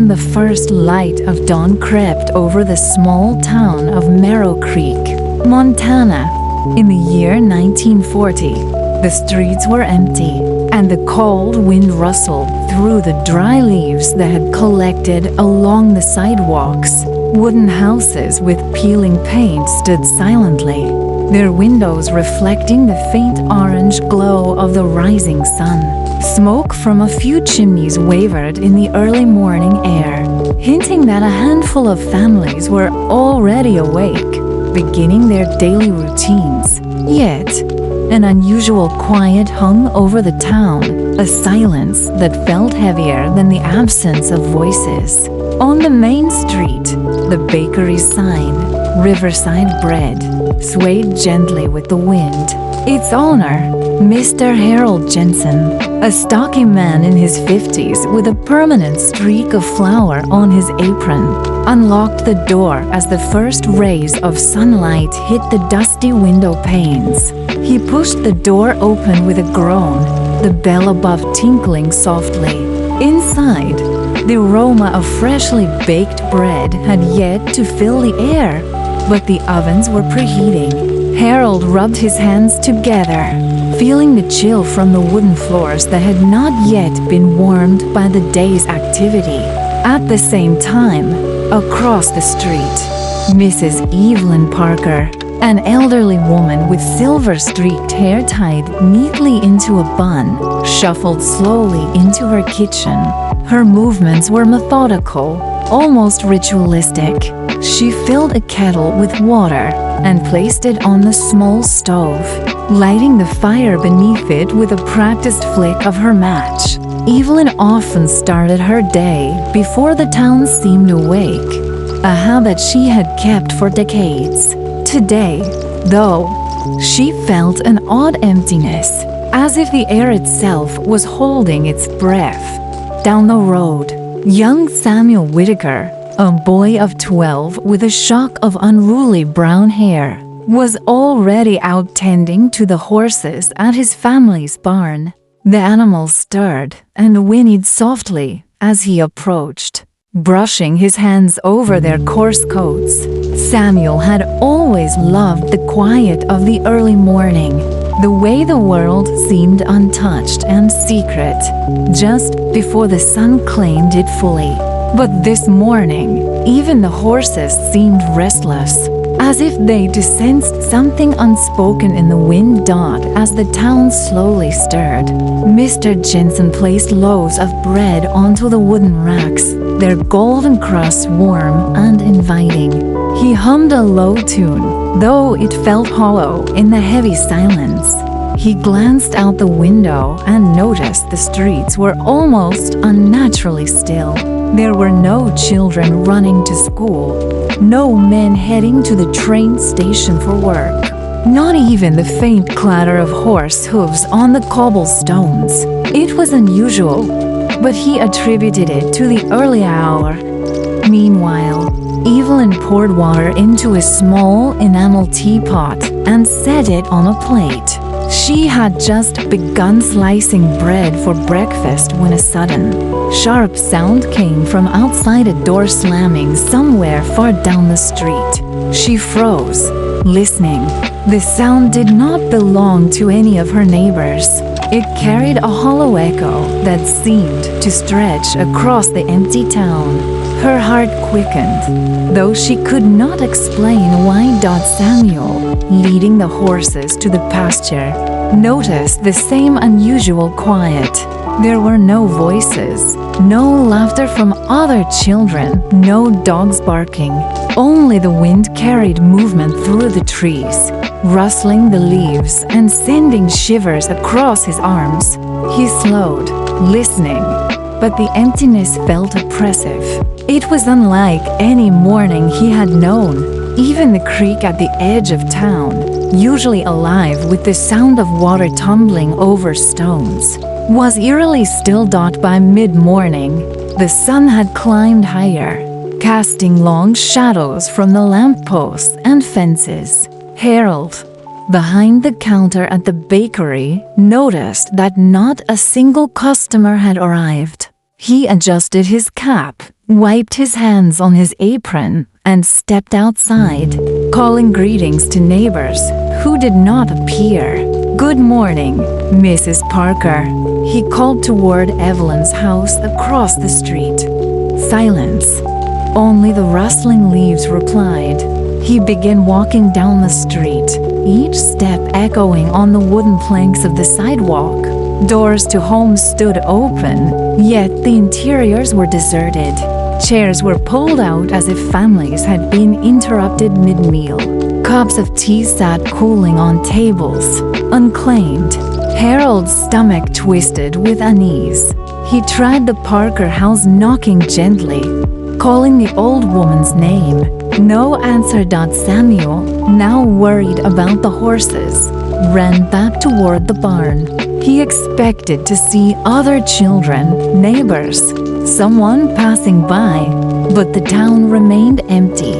when the first light of dawn crept over the small town of Merrow Creek, Montana. In the year 1940, the streets were empty, and the cold wind rustled through the dry leaves that had collected along the sidewalks. Wooden houses with peeling paint stood silently, their windows reflecting the faint orange glow of the rising sun. Smoke from a few chimneys wavered in the early morning air, hinting that a handful of families were already awake, beginning their daily routines. Yet, an unusual quiet hung over the town, a silence that felt heavier than the absence of voices. On the main street, the bakery sign, Riverside Bread, swayed gently with the wind. Its owner, Mr. Harold Jensen, a stocky man in his 50s with a permanent streak of flour on his apron, unlocked the door as the first rays of sunlight hit the dusty window panes. He pushed the door open with a groan, the bell above tinkling softly. Inside, the aroma of freshly baked bread had yet to fill the air, but the ovens were preheating. Harold rubbed his hands together, feeling the chill from the wooden floors that had not yet been warmed by the day's activity. At the same time, across the street, Mrs. Evelyn Parker, an elderly woman with silver-streaked hair tied neatly into a bun, shuffled slowly into her kitchen. Her movements were methodical, almost ritualistic. She filled a kettle with water and placed it on the small stove, lighting the fire beneath it with a practiced flick of her match. Evelyn often started her day before the town seemed awake, a habit she had kept for decades. Today, though, she felt an odd emptiness, as if the air itself was holding its breath. Down the road, young Samuel Whitaker, a boy of 12 with a shock of unruly brown hair, was already out tending to the horses at his family's barn. The animals stirred and whinnied softly as he approached, brushing his hands over their coarse coats. Samuel had always loved the quiet of the early morning, the way the world seemed untouched and secret, just before the sun claimed it fully. But this morning, even the horses seemed restless, as if they sensed something unspoken in the wind as the town slowly stirred. Mr. Jensen placed loaves of bread onto the wooden racks, their golden crusts warm and inviting. He hummed a low tune, though it felt hollow in the heavy silence. He glanced out the window and noticed the streets were almost unnaturally still. There were no children running to school, no men heading to the train station for work, not even the faint clatter of horse hooves on the cobblestones. It was unusual, but he attributed it to the early hour. Meanwhile, Evelyn poured water into a small enamel teapot and set it on a plate. She had just begun slicing bread for breakfast when a sudden, sharp sound came from outside a door slamming somewhere far down the street. She froze, listening. The sound did not belong to any of her neighbors. It carried a hollow echo that seemed to stretch across the empty town. Her heart quickened, though she could not explain why Samuel, leading the horses to the pasture, noticed the same unusual quiet. There were no voices, no laughter from other children, no dogs barking. Only the wind carried movement through the trees, rustling the leaves and sending shivers across his arms. He slowed, listening, but the emptiness felt oppressive. It was unlike any morning he had known. Even the creek at the edge of town, usually alive with the sound of water tumbling over stones, was eerily still. By mid-morning, the sun had climbed higher, casting long shadows from the lampposts and fences. Harold, behind the counter at the bakery, noticed that not a single customer had arrived. He adjusted his cap, wiped his hands on his apron, and stepped outside, calling greetings to neighbors who did not appear. "Good morning, Mrs. Parker," he called toward Evelyn's house across the street. Silence. Only the rustling leaves replied. He began walking down the street, each step echoing on the wooden planks of the sidewalk. Doors to homes stood open, yet the interiors were deserted. Chairs were pulled out as if families had been interrupted mid-meal. Cups of tea sat cooling on tables, unclaimed. Harold's stomach twisted with unease. He tried the Parker house, knocking gently, calling the old woman's name. No answer. Samuel, now worried about the horses, ran back toward the barn. He expected to see other children, neighbors, someone passing by, but the town remained empty.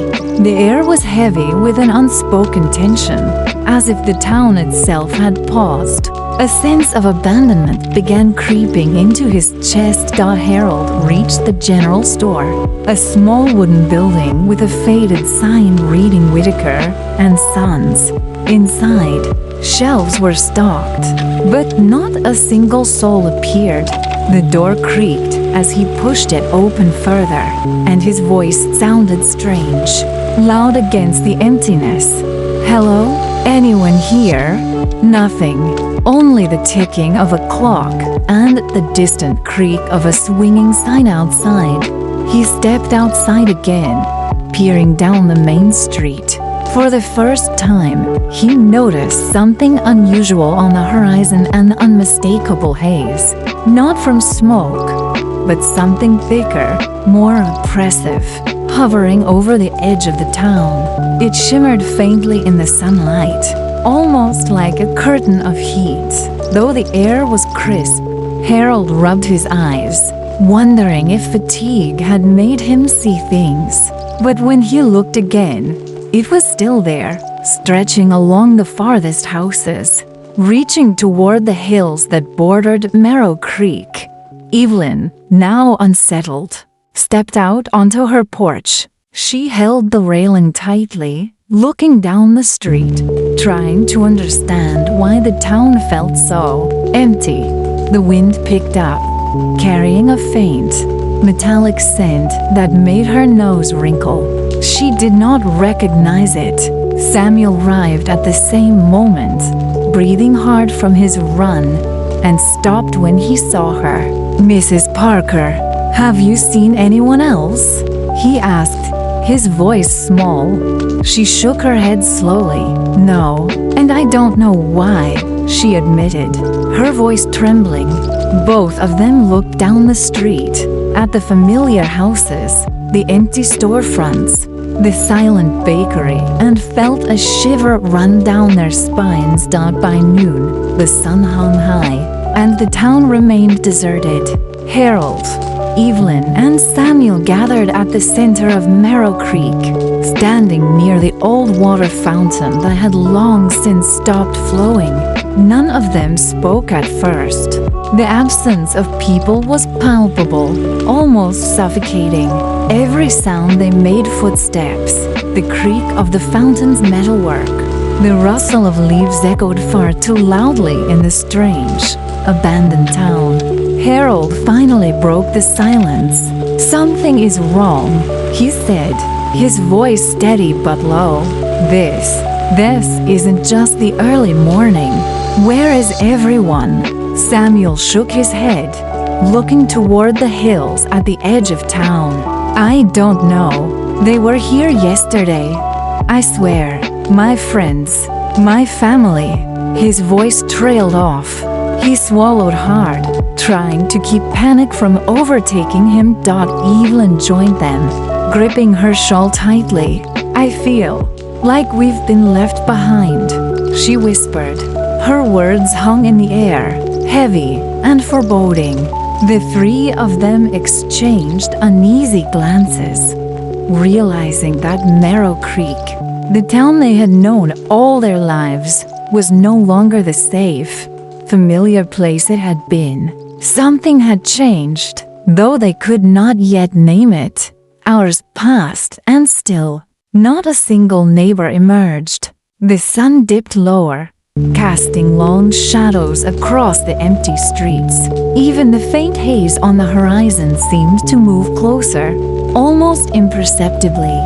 The air was heavy with an unspoken tension, as if the town itself had paused. A sense of abandonment began creeping into his chest. Harold reached the general store, a small wooden building with a faded sign reading Whitaker and Sons. Inside, shelves were stocked, but not a single soul appeared. The door creaked as he pushed it open further, and his voice sounded strange, loud against the emptiness. "Hello? Anyone here?" Nothing. Only the ticking of a clock and the distant creak of a swinging sign outside. He stepped outside again, peering down the main street. For the first time, he noticed something unusual on the horizon, an unmistakable haze. Not from smoke, but something thicker, more oppressive, hovering over the edge of the town. It shimmered faintly in the sunlight, almost like a curtain of heat. Though the air was crisp, Harold rubbed his eyes, wondering if fatigue had made him see things. But when he looked again, it was still there, stretching along the farthest houses, reaching toward the hills that bordered Merrow Creek. Evelyn, now unsettled, stepped out onto her porch. She held the railing tightly, looking down the street, trying to understand why the town felt so empty. The wind picked up, carrying a faint, metallic scent that made her nose wrinkle. She did not recognize it. Samuel arrived at the same moment, breathing hard from his run, and stopped when he saw her. "Mrs. Parker, have you seen anyone else?" he asked, his voice small. She shook her head slowly. "No, and I don't know why," she admitted, her voice trembling. Both of them looked down the street, at the familiar houses, the empty storefronts, the silent bakery, and felt a shiver run down their spines. By noon, the sun hung high, and the town remained deserted. Harold, Evelyn, and Samuel gathered at the center of Merrow Creek, standing near the old water fountain that had long since stopped flowing. None of them spoke at first. The absence of people was palpable, almost suffocating. Every sound they made: footsteps, the creak of the fountain's metalwork, the rustle of leaves echoed far too loudly in the strange, abandoned town. Harold finally broke the silence. "Something is wrong," he said, his voice steady but low. This isn't just the early morning. Where is everyone?" Samuel shook his head, looking toward the hills at the edge of town. "I don't know. They were here yesterday. I swear. My friends, my family." His voice trailed off. He swallowed hard, trying to keep panic from overtaking him. Evelyn joined them, gripping her shawl tightly. "I feel like we've been left behind," she whispered. Her words hung in the air, heavy and foreboding. The three of them exchanged uneasy glances, realizing that Merrow Creek, the town they had known all their lives, was no longer the safe, familiar place it had been. Something had changed. though they could not yet name it. Hours passed, and still, not a single neighbor emerged. The sun dipped lower, casting long shadows across the empty streets. Even the faint haze on the horizon seemed to move closer, almost imperceptibly.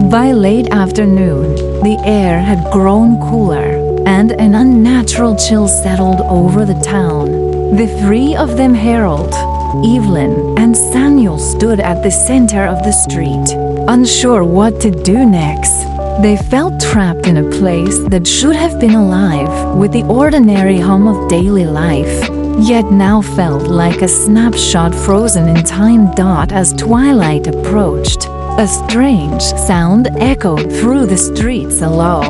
By late afternoon, the air had grown cooler, and an unnatural chill settled over the town. The three of them, Harold, Evelyn, and Samuel, stood at the center of the street, unsure what to do next. They felt trapped in a place that should have been alive with the ordinary hum of daily life, yet now felt like a snapshot frozen in time. As twilight approached, a strange sound echoed through the streets, a low,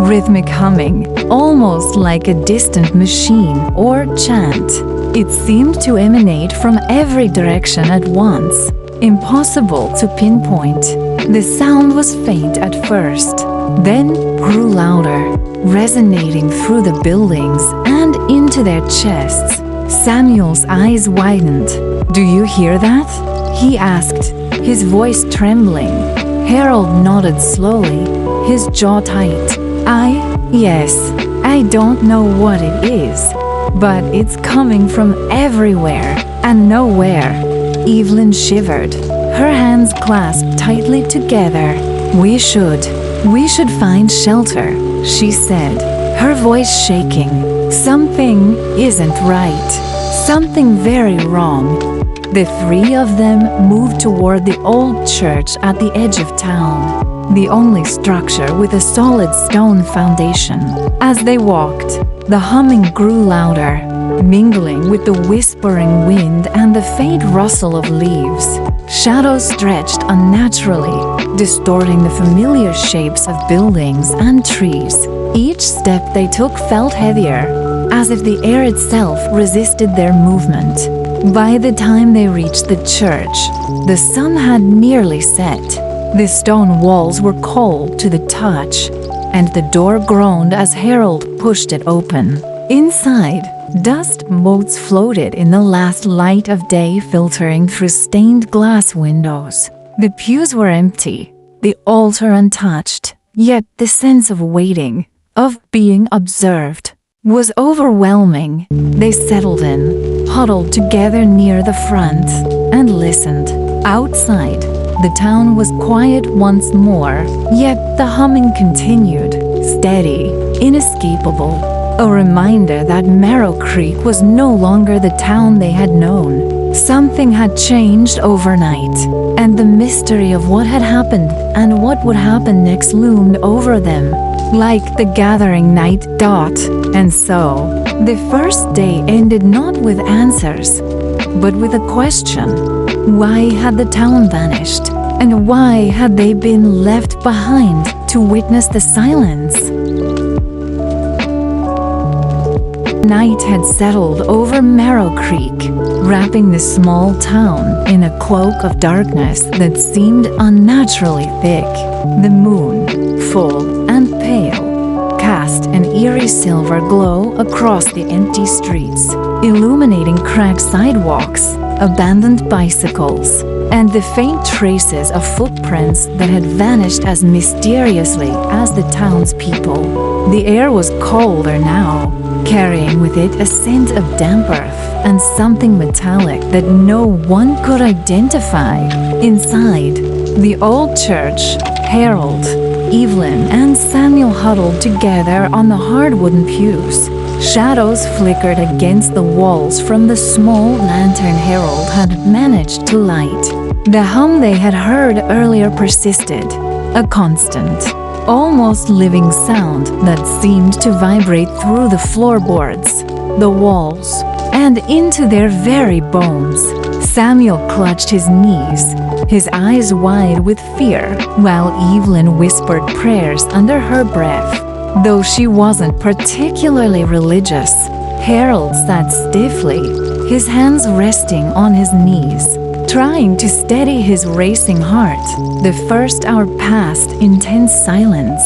rhythmic humming, almost like a distant machine or chant. It seemed to emanate from every direction at once, impossible to pinpoint. The sound was faint at first, then grew louder, resonating through the buildings and into their chests. Samuel's eyes widened. "Do you hear that?" he asked, his voice trembling. Harold nodded slowly, his jaw tight. Yes, I don't know what it is, but it's coming from everywhere and nowhere." Evelyn shivered, her hands clasped tightly together. We should find shelter," she said, her voice shaking. "Something isn't right. Something very wrong." The three of them moved toward the old church at the edge of town, the only structure with a solid stone foundation. As they walked, the humming grew louder, mingling with the whispering wind and the faint rustle of leaves. Shadows stretched unnaturally, distorting the familiar shapes of buildings and trees. Each step they took felt heavier, as if the air itself resisted their movement. By the time they reached the church, the sun had nearly set. The stone walls were cold to the touch, and the door groaned as Harold pushed it open. Inside, dust motes floated in the last light of day, filtering through stained glass windows. The pews were empty, the altar untouched, yet the sense of waiting, of being observed, was overwhelming. They settled in, huddled together near the front, and listened. Outside, the town was quiet once more, yet the humming continued, steady, inescapable. A reminder that Merrow Creek was no longer the town they had known. Something had changed overnight, and the mystery of what had happened and what would happen next loomed over them, like the gathering night. And so, the first day ended not with answers, but with a question. Why had the town vanished? And why had they been left behind to witness the silence? Night had settled over Merrow Creek, wrapping the small town in a cloak of darkness that seemed unnaturally thick. The moon, full and pale, cast an eerie silver glow across the empty streets, illuminating cracked sidewalks, abandoned bicycles, and the faint traces of footprints that had vanished as mysteriously as the townspeople. The air was colder now, carrying with it a scent of damp earth and something metallic that no one could identify. Inside the old church, Harold, Evelyn, and Samuel huddled together on the hard wooden pews. Shadows flickered against the walls from the small lantern Harold had managed to light. The hum they had heard earlier persisted, a constant, almost living sound that seemed to vibrate through the floorboards, the walls, and into their very bones. Samuel clutched his knees, his eyes wide with fear, while Evelyn whispered prayers under her breath. Though she wasn't particularly religious, Harold sat stiffly, his hands resting on his knees, trying to steady his racing heart. The first hour passed in tense silence,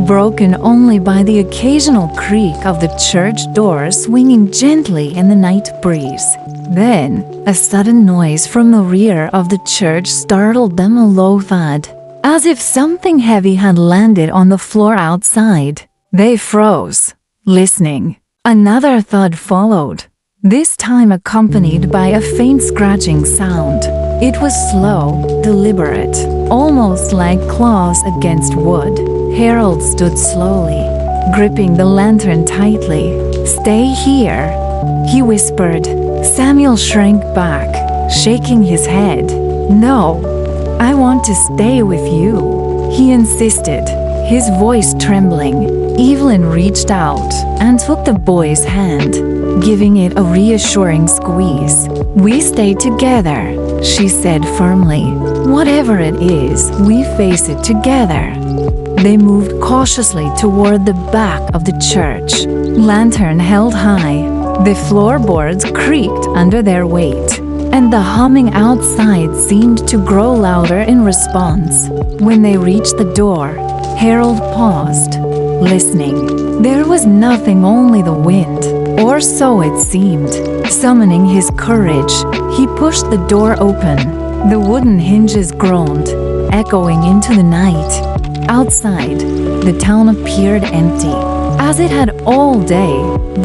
broken only by the occasional creak of the church door swinging gently in the night breeze. Then, a sudden noise from the rear of the church startled them, a low thud, as if something heavy had landed on the floor outside. They froze, listening. Another thud followed, this time accompanied by a faint scratching sound. It was slow, deliberate, almost like claws against wood. Harold stood slowly, gripping the lantern tightly. "Stay here," he whispered. Samuel shrank back, shaking his head. "No, I want to stay with you," he insisted, his voice trembling. Evelyn reached out and took the boy's hand, giving it a reassuring squeeze. "We stay together," she said firmly. "Whatever it is, we face it together." They moved cautiously toward the back of the church, lantern held high. The floorboards creaked under their weight, and the humming outside seemed to grow louder in response. When they reached the door, Harold paused, listening. There was nothing, only the wind, or so it seemed. Summoning his courage, he pushed the door open. The wooden hinges groaned, echoing into the night. Outside, the town appeared empty, as it had all day,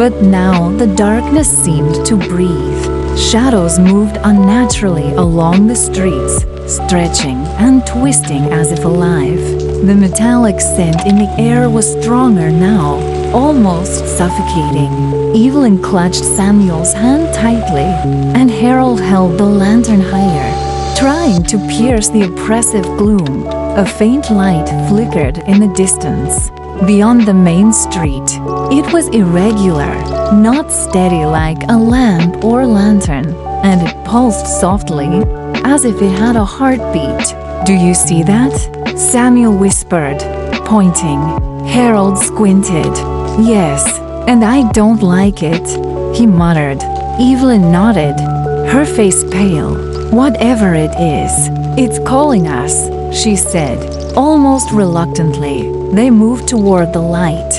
but now the darkness seemed to breathe. Shadows moved unnaturally along the streets, stretching and twisting as if alive. The metallic scent in the air was stronger now, almost suffocating. Evelyn clutched Samuel's hand tightly, and Harold held the lantern higher, trying to pierce the oppressive gloom. A faint light flickered in the distance. Beyond the main street, it was irregular, not steady like a lamp or lantern, and it pulsed softly, as if it had a heartbeat. "Do you see that?" Samuel whispered, pointing. Harold squinted. "Yes, and I don't like it," he muttered. Evelyn nodded, her face pale. "Whatever it is, it's calling us," she said, almost reluctantly. They moved toward the light,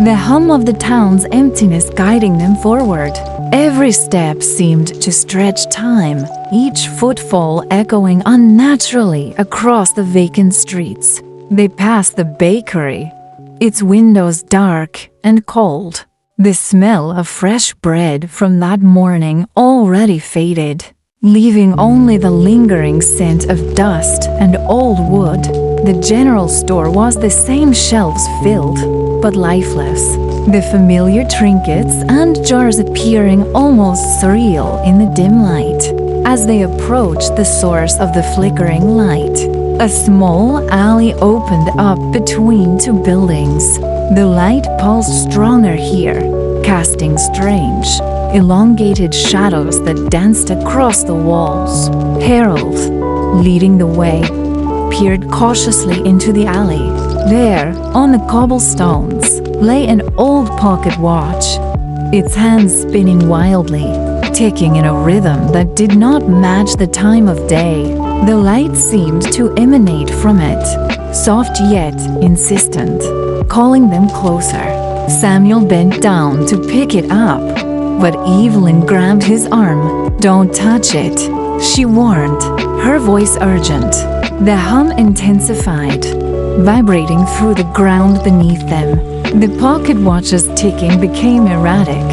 the hum of the town's emptiness guiding them forward. Every step seemed to stretch time, each footfall echoing unnaturally across the vacant streets. They passed the bakery, its windows dark and cold. The smell of fresh bread from that morning already faded, leaving only the lingering scent of dust and old wood. The general store was the same, shelves filled, but lifeless. The familiar trinkets and jars appearing almost surreal in the dim light. As they approached the source of the flickering light, a small alley opened up between two buildings. The light pulsed stronger here, casting strange, elongated shadows that danced across the walls. Harold, leading the way, peered cautiously into the alley. There, on the cobblestones, lay an old pocket watch, its hands spinning wildly, ticking in a rhythm that did not match the time of day. The light seemed to emanate from it, soft yet insistent, calling them closer. Samuel bent down to pick it up, but Evelyn grabbed his arm. "Don't touch it," she warned, her voice urgent. The hum intensified, vibrating through the ground beneath them. The pocket watch's ticking became erratic,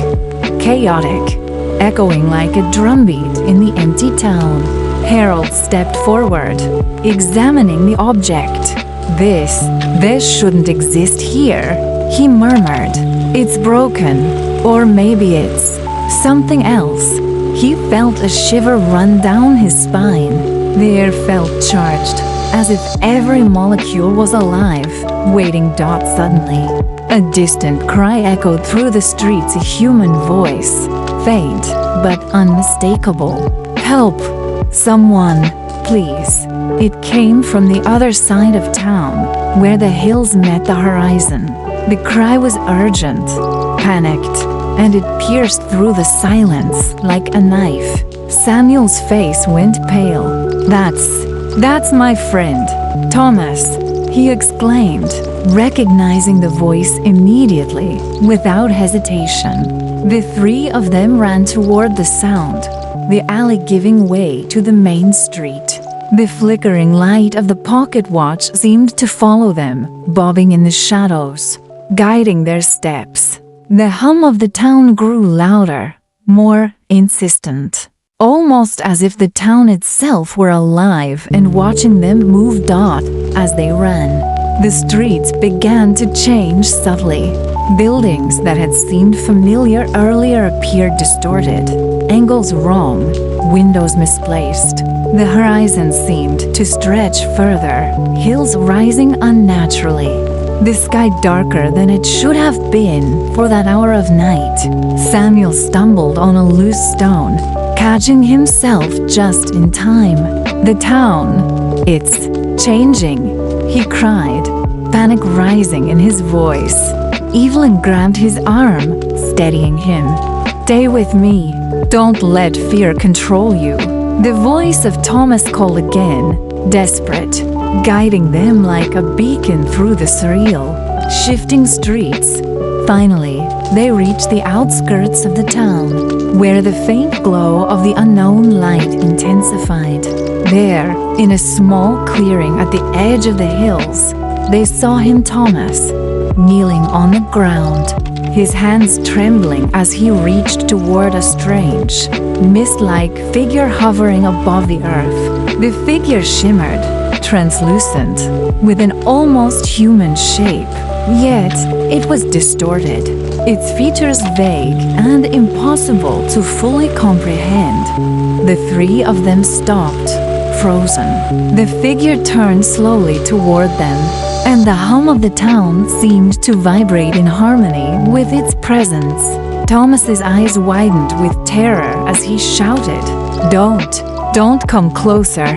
chaotic, echoing like a drumbeat in the empty town. Harold stepped forward, examining the object. This shouldn't exist here," he murmured. "It's broken, or maybe it's something else." He felt a shiver run down his spine. The air felt charged, as if every molecule was alive, waiting. Suddenly, a distant cry echoed through the streets, a human voice, faint but unmistakable. "Help! Someone, please!" It came from the other side of town, where the hills met the horizon. The cry was urgent, panicked, and it pierced through the silence like a knife. Samuel's face went pale. That's my friend, Thomas," he exclaimed, recognizing the voice immediately, without hesitation. The three of them ran toward the sound, the alley giving way to the main street. The flickering light of the pocket watch seemed to follow them, bobbing in the shadows, guiding their steps. The hum of the town grew louder, more insistent, almost as if the town itself were alive and watching them move as they ran. The streets began to change subtly. Buildings that had seemed familiar earlier appeared distorted, angles wrong, windows misplaced. The horizon seemed to stretch further, hills rising unnaturally. The sky darker than it should have been for that hour of night. Samuel stumbled on a loose stone, catching himself just in time. The town, it's changing, he cried, panic rising in his voice. Evelyn grabbed his arm, steadying him. Stay with me. Don't let fear control you. The voice of Thomas called again, desperate, guiding them like a beacon through the surreal, shifting streets. Finally, they reached the outskirts of the town, where the faint glow of the unknown light intensified. There, in a small clearing at the edge of the hills, they saw him, Thomas, kneeling on the ground, his hands trembling as he reached toward a strange, mist-like figure hovering above the earth. The figure shimmered, translucent, with an almost human shape, yet it was distorted, its features vague and impossible to fully comprehend. The three of them stopped, frozen. The figure turned slowly toward them, and the hum of the town seemed to vibrate in harmony with its presence. Thomas's eyes widened with terror as he shouted, Don't come closer."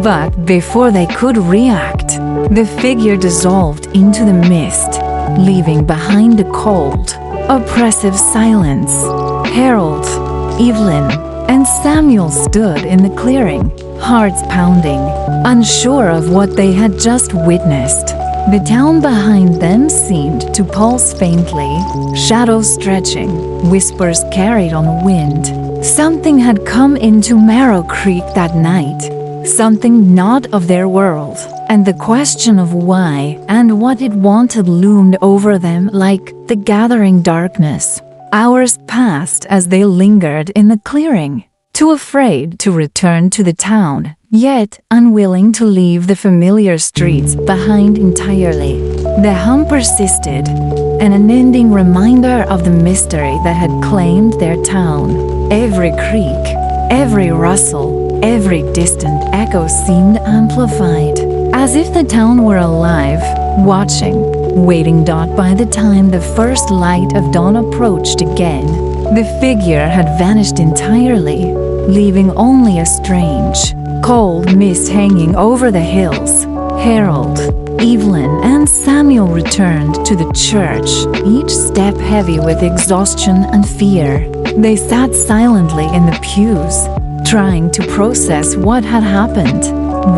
But before they could react, the figure dissolved into the mist, leaving behind a cold, oppressive silence. Harold, Evelyn, and Samuel stood in the clearing, hearts pounding, unsure of what they had just witnessed. The town behind them seemed to pulse faintly, shadows stretching, whispers carried on the wind. Something had come into Marrow Creek that night, something not of their world, and the question of why and what it wanted loomed over them like the gathering darkness. Hours passed as they lingered in the clearing, too afraid to return to the town, yet unwilling to leave the familiar streets behind entirely. The hum persisted, an unending reminder of the mystery that had claimed their town. Every creak, every rustle, every distant echo seemed amplified, as if the town were alive, watching, waiting. By the time the first light of dawn approached again, the figure had vanished entirely, leaving only a strange, cold mist hanging over the hills. Harold, Evelyn, and Samuel returned to the church, each step heavy with exhaustion and fear. They sat silently in the pews, trying to process what had happened.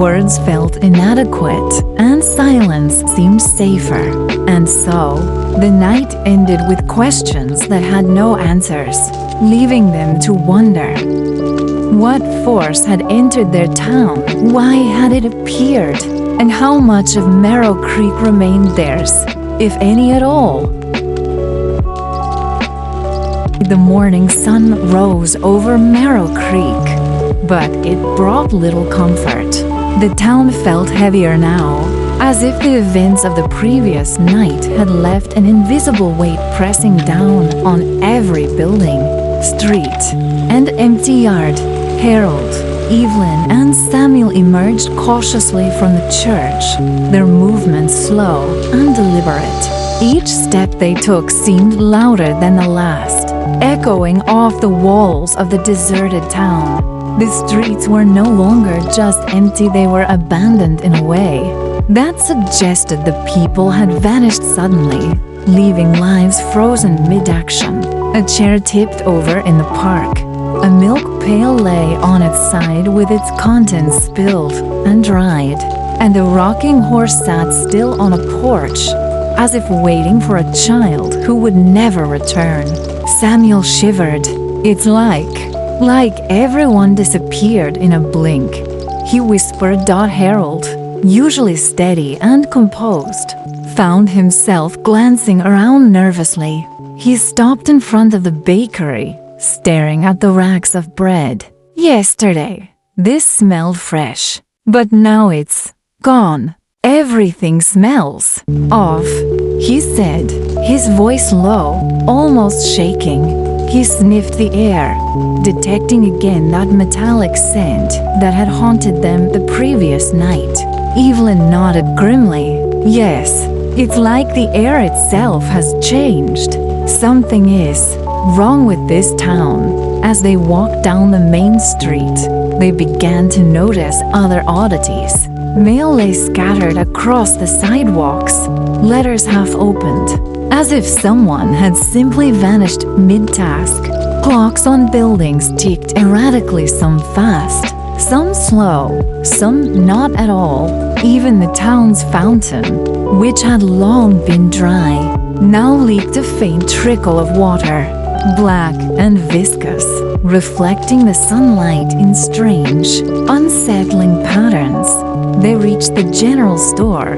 Words felt inadequate, and silence seemed safer. And so, the night ended with questions that had no answers, leaving them to wonder. What force had entered their town? Why had it appeared? And how much of Marrow Creek remained theirs, if any at all? The morning sun rose over Marrow Creek, but it brought little comfort. The town felt heavier now, as if the events of the previous night had left an invisible weight pressing down on every building, street, and empty yard. Harold, Evelyn, and Samuel emerged cautiously from the church, their movements slow and deliberate. Each step they took seemed louder than the last, echoing off the walls of the deserted town. The streets were no longer just empty, they were abandoned in a way that suggested the people had vanished suddenly, leaving lives frozen mid-action. A chair tipped over in the park. A milk pail lay on its side with its contents spilled and dried, and a rocking horse sat still on a porch, as if waiting for a child who would never return. Samuel shivered. It's like Like everyone disappeared in a blink. He whispered. Harold, usually steady and composed, found himself glancing around nervously. He stopped in front of the bakery, staring at the racks of bread. Yesterday, this smelled fresh, but now it's gone. Everything smells off, he said, his voice low, almost shaking. He sniffed the air, detecting again that metallic scent that had haunted them the previous night. Evelyn nodded grimly. Yes, it's like the air itself has changed. Something is wrong with this town. As they walked down the main street, they began to notice other oddities. Mail lay scattered across the sidewalks, letters half opened, as if someone had simply vanished mid-task. Clocks on buildings ticked erratically, some fast, some slow, some not at all. Even the town's fountain, which had long been dry, now leaked a faint trickle of water, black and viscous, reflecting the sunlight in strange, unsettling patterns. They reached the general store,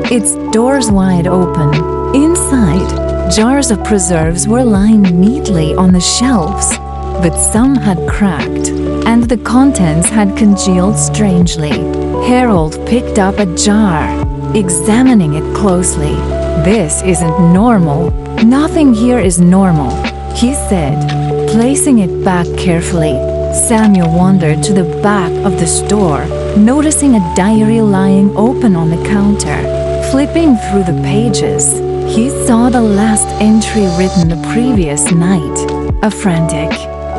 its doors wide open. Inside, jars of preserves were lying neatly on the shelves, but some had cracked, and the contents had congealed strangely. Harold picked up a jar, examining it closely. This isn't normal. Nothing here is normal, he said, placing it back carefully. Samuel wandered to the back of the store, noticing a diary lying open on the counter. Flipping through the pages, he saw the last entry written the previous night. A frantic,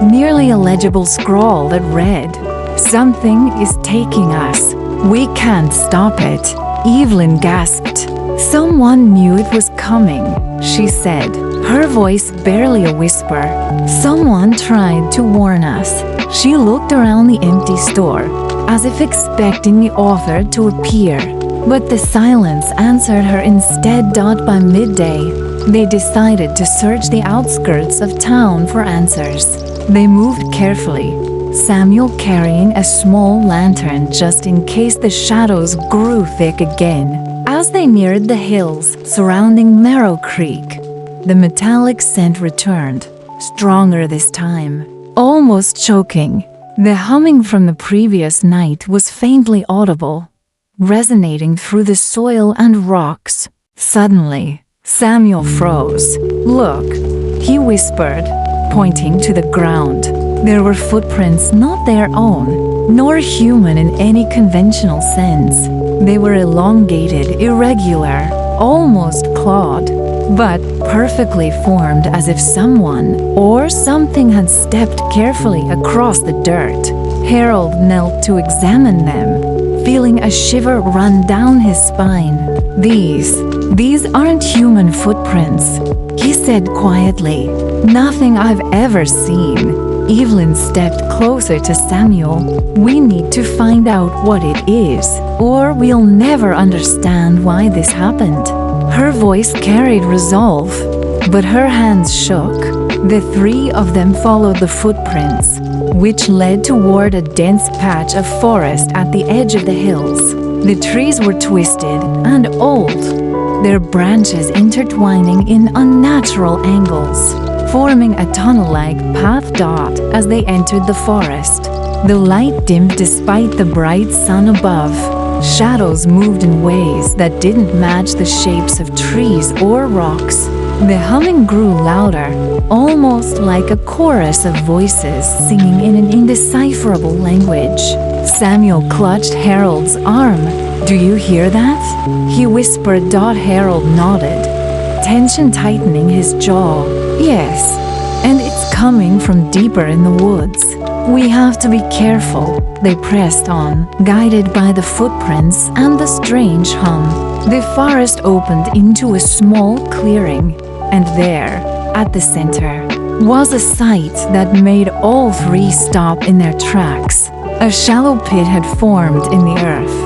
nearly illegible scrawl that read, "Something is taking us. We can't stop it." Evelyn gasped. Someone knew it was coming, she said, her voice barely a whisper. Someone tried to warn us. She looked around the empty store, as if expecting the author to appear. But the silence answered her instead. By midday, they decided to search the outskirts of town for answers. They moved carefully, Samuel carrying a small lantern just in case the shadows grew thick again. As they neared the hills surrounding Merrow Creek, the metallic scent returned, stronger this time, almost choking. The humming from the previous night was faintly audible, resonating through the soil and rocks. Suddenly, Samuel froze. "Look," he whispered, pointing to the ground. There were footprints not their own, nor human in any conventional sense. They were elongated, irregular, almost clawed, but perfectly formed, as if someone or something had stepped carefully across the dirt. Harold knelt to examine them, feeling a shiver run down his spine. These aren't human footprints," he said quietly. "Nothing I've ever seen." Evelyn stepped closer to Samuel. "We need to find out what it is, or we'll never understand why this happened." Her voice carried resolve, but her hands shook. The three of them followed the footprints, which led toward a dense patch of forest at the edge of the hills. The trees were twisted and old, their branches intertwining in unnatural angles, forming a tunnel-like path. As they entered the forest, the light dimmed despite the bright sun above. Shadows moved in ways that didn't match the shapes of trees or rocks. The humming grew louder, almost like a chorus of voices singing in an indecipherable language. Samuel clutched Harold's arm. "Do you hear that?" he whispered. Harold nodded, tension tightening his jaw. "Yes, and it's coming from deeper in the woods. We have to be careful." They pressed on, guided by the footprints and the strange hum. The forest opened into a small clearing, and there, at the center, was a sight that made all three stop in their tracks. A shallow pit had formed in the earth,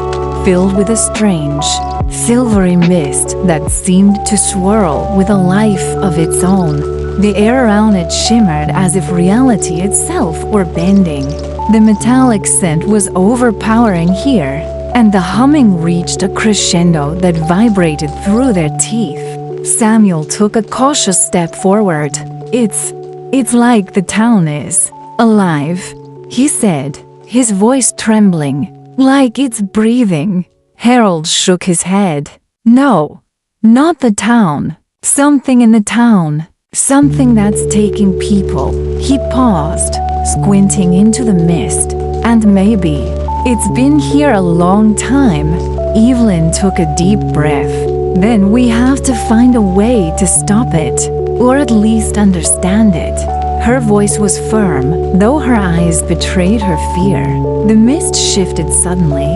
filled with a strange, silvery mist that seemed to swirl with a life of its own. The air around it shimmered as if reality itself were bending. The metallic scent was overpowering here, and the humming reached a crescendo that vibrated through their teeth. Samuel took a cautious step forward. It's like the town is alive, he said, his voice trembling, like it's breathing. Harold shook his head. No, not the town. Something in the town. Something that's taking people. He paused, squinting into the mist. And maybe it's been here a long time. Evelyn took a deep breath. Then we have to find a way to stop it, or at least understand it. Her voice was firm, though her eyes betrayed her fear. The mist shifted suddenly,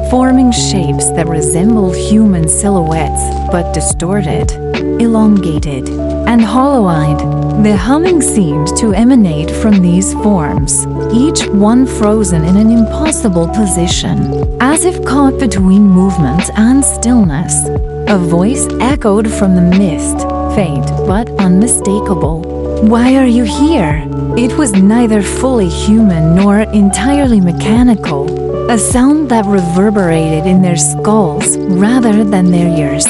forming shapes that resembled human silhouettes, but distorted, elongated, and hollow-eyed. The humming seemed to emanate from these forms, each one frozen in an impossible position, as if caught between movement and stillness. A voice echoed from the mist, faint but unmistakable. "Why are you here?" It was neither fully human nor entirely mechanical, a sound that reverberated in their skulls rather than their ears.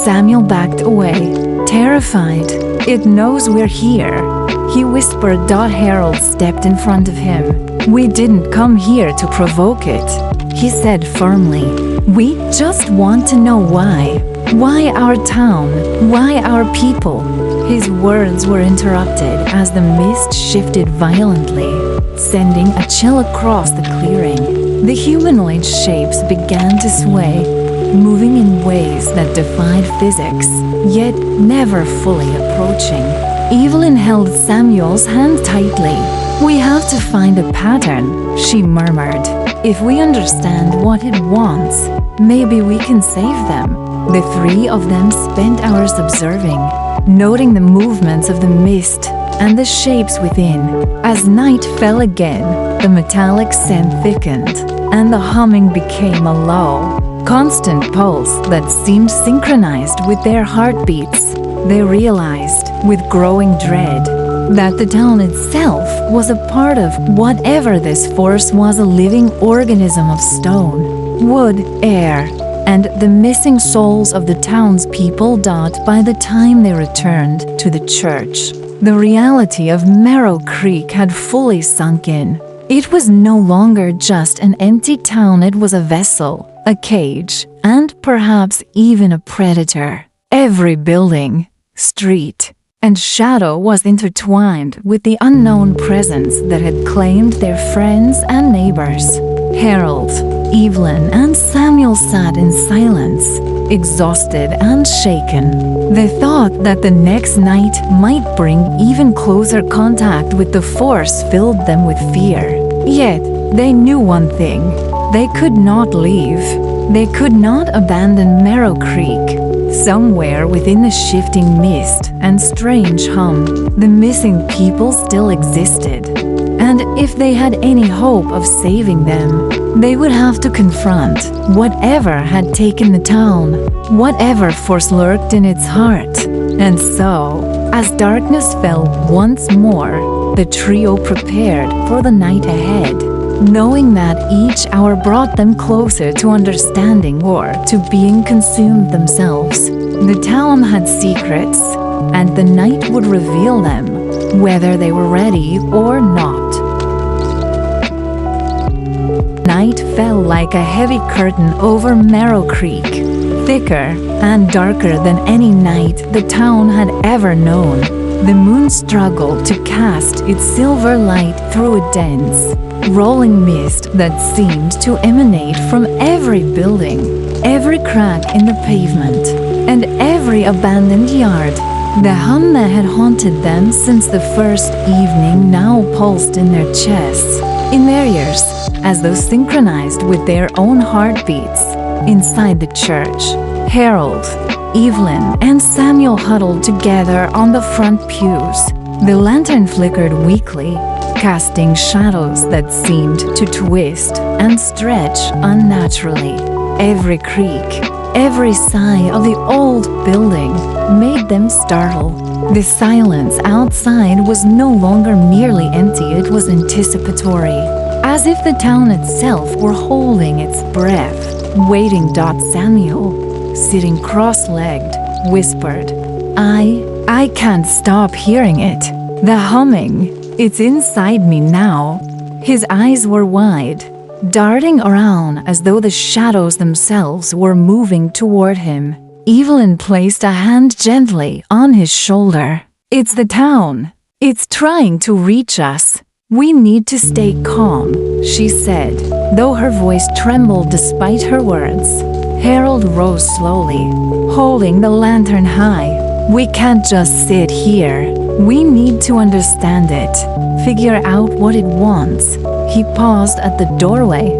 Samuel backed away, terrified. "It knows we're here," he whispered. Harold stepped in front of him. "We didn't come here to provoke it," he said firmly. "We just want to know why. Why our town? Why our people?" His words were interrupted as the mist shifted violently, sending a chill across the clearing. The humanoid shapes began to sway, moving in ways that defied physics, yet never fully approaching. Evelyn held Samuel's hand tightly. "We have to find a pattern," she murmured. "If we understand what it wants, maybe we can save them." The three of them spent hours observing, noting the movements of the mist and the shapes within. As night fell again, the metallic scent thickened, and the humming became a low, constant pulse that seemed synchronized with their heartbeats. They realized, with growing dread, that the town itself was a part of whatever this force was, a living organism of stone, wood, air, and the missing souls of the townspeople. By the time they returned to the church, the reality of Merrow Creek had fully sunk in. It was no longer just an empty town, it was a vessel, a cage, and perhaps even a predator. Every building, street, and shadow was intertwined with the unknown presence that had claimed their friends and neighbors. Harold, Evelyn, and Samuel sat in silence, exhausted and shaken. The thought that the next night might bring even closer contact with the force filled them with fear. Yet, they knew one thing: they could not leave. They could not abandon Merrow Creek. Somewhere within the shifting mist and strange hum, the missing people still existed. And if they had any hope of saving them, they would have to confront whatever had taken the town, whatever force lurked in its heart. And so, as darkness fell once more, the trio prepared for the night ahead, knowing that each hour brought them closer to understanding or to being consumed themselves. The town had secrets, and the night would reveal them, whether they were ready or not. Night fell like a heavy curtain over Merrow Creek, thicker and darker than any night the town had ever known. The moon struggled to cast its silver light through a dense, rolling mist that seemed to emanate from every building, every crack in the pavement, and every abandoned yard. The hum that had haunted them since the first evening now pulsed in their chests, in their ears, as though synchronized with their own heartbeats. Inside the church, Harold, Evelyn, and Samuel huddled together on the front pews. The lantern flickered weakly, casting shadows that seemed to twist and stretch unnaturally. Every creak, Every sigh of the old building made them startle. The silence outside was no longer merely empty, it was anticipatory, as if the town itself were holding its breath, waiting. Samuel, sitting cross-legged, whispered, I can't stop hearing it. The humming, it's inside me now. His eyes were wide, darting around as though the shadows themselves were moving toward him. Evelyn placed a hand gently on his shoulder. It's the town. It's trying to reach us. We need to stay calm, she said, though her voice trembled despite her words. Harold rose slowly, holding the lantern high. We can't just sit here. We need to understand it, figure out what it wants. He paused at the doorway,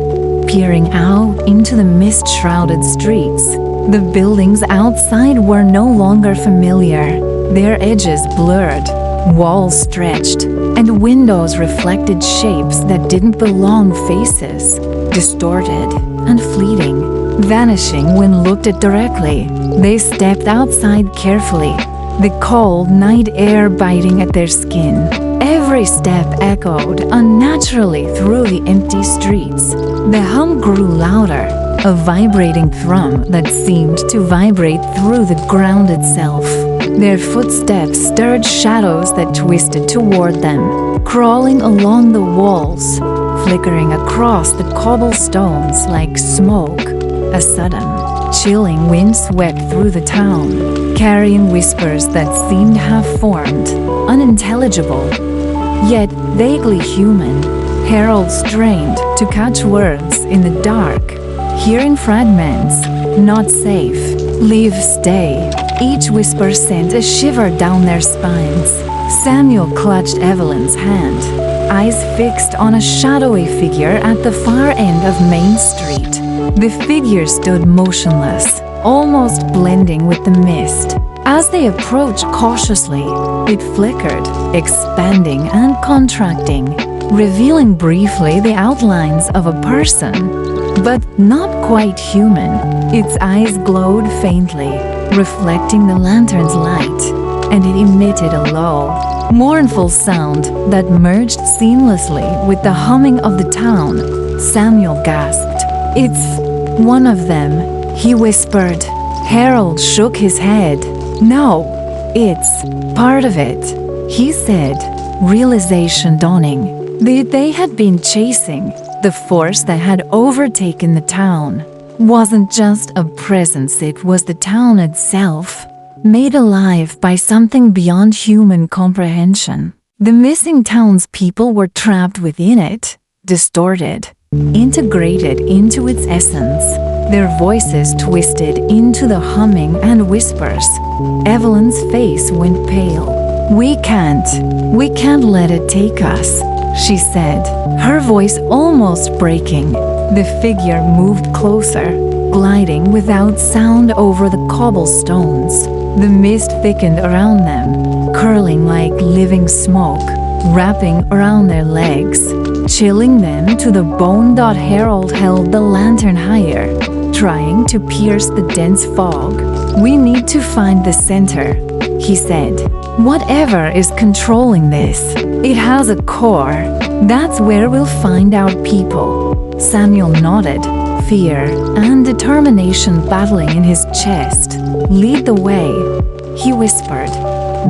peering out into the mist-shrouded streets. The buildings outside were no longer familiar, their edges blurred, walls stretched, and windows reflected shapes that didn't belong. Faces, distorted and fleeting, vanishing when looked at directly. They stepped outside carefully, the cold night air biting at their skin. Every step echoed unnaturally through the empty streets. The hum grew louder, a vibrating thrum that seemed to vibrate through the ground itself. Their footsteps stirred shadows that twisted toward them, crawling along the walls, flickering across the cobblestones like smoke. A sudden, chilling wind swept through the town, carrying whispers that seemed half-formed, unintelligible, yet vaguely human. Harold strained to catch words in the dark, hearing fragments. Not safe. Leave, stay. Each whisper sent a shiver down their spines. Samuel clutched Evelyn's hand, eyes fixed on a shadowy figure at the far end of Main Street. The figure stood motionless, almost blending with the mist. As they approached cautiously, it flickered, expanding and contracting, revealing briefly the outlines of a person, but not quite human. Its eyes glowed faintly, reflecting the lantern's light, and it emitted a low, mournful sound that merged seamlessly with the humming of the town. Samuel gasped. It's one of them, he whispered. Harold shook his head. No, it's part of it, he said, realization dawning. They had been chasing. The force that had overtaken the town wasn't just a presence, it was the town itself, made alive by something beyond human comprehension. The missing townspeople were trapped within it, distorted, integrated into its essence, their voices twisted into the humming and whispers. Evelyn's face went pale. We can't let it take us, she said, her voice almost breaking. The figure moved closer, gliding without sound over the cobblestones. The mist thickened around them, curling like living smoke, wrapping around their legs, chilling them to the bone. Harold held the lantern higher, trying to pierce the dense fog. We need to find the center, he said. Whatever is controlling this, it has a core. That's where we'll find our people. Samuel nodded, fear and determination battling in his chest. Lead the way, he whispered.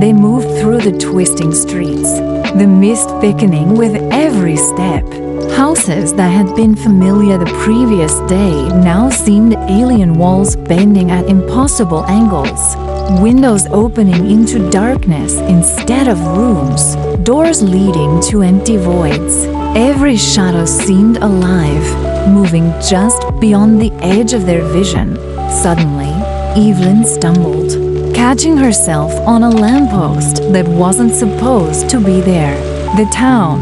They moved through the twisting streets, the mist thickening with every step. Houses that had been familiar the previous day now seemed alien, walls bending at impossible angles, windows opening into darkness instead of rooms, doors leading to empty voids. Every shadow seemed alive, moving just beyond the edge of their vision. Suddenly, Evelyn stumbled, catching herself on a lamppost that wasn't supposed to be there. The town,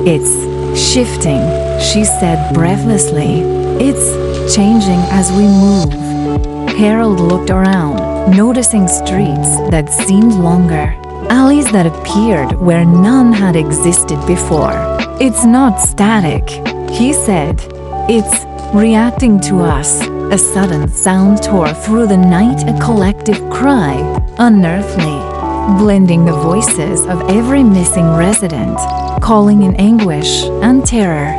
it's shifting, she said breathlessly. It's changing as we move. Harold looked around, noticing streets that seemed longer, alleys that appeared where none had existed before. It's not static, he said. It's reacting to us. A sudden sound tore through the night, a collective cry, unearthly, blending the voices of every missing resident, calling in anguish and terror.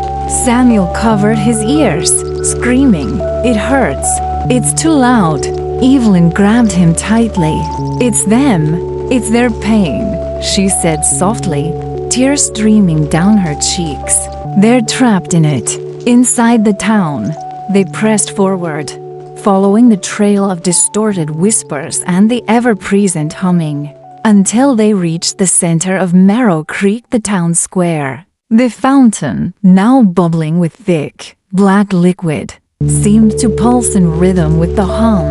Samuel covered his ears, screaming, "It hurts! It's too loud!" Evelyn grabbed him tightly. "It's them! It's their pain," she said softly, tears streaming down her cheeks. "They're trapped in it, inside the town." They pressed forward, following the trail of distorted whispers and the ever-present humming, until they reached the center of Marrow Creek, the town square. The fountain, now bubbling with thick, black liquid, seemed to pulse in rhythm with the hum,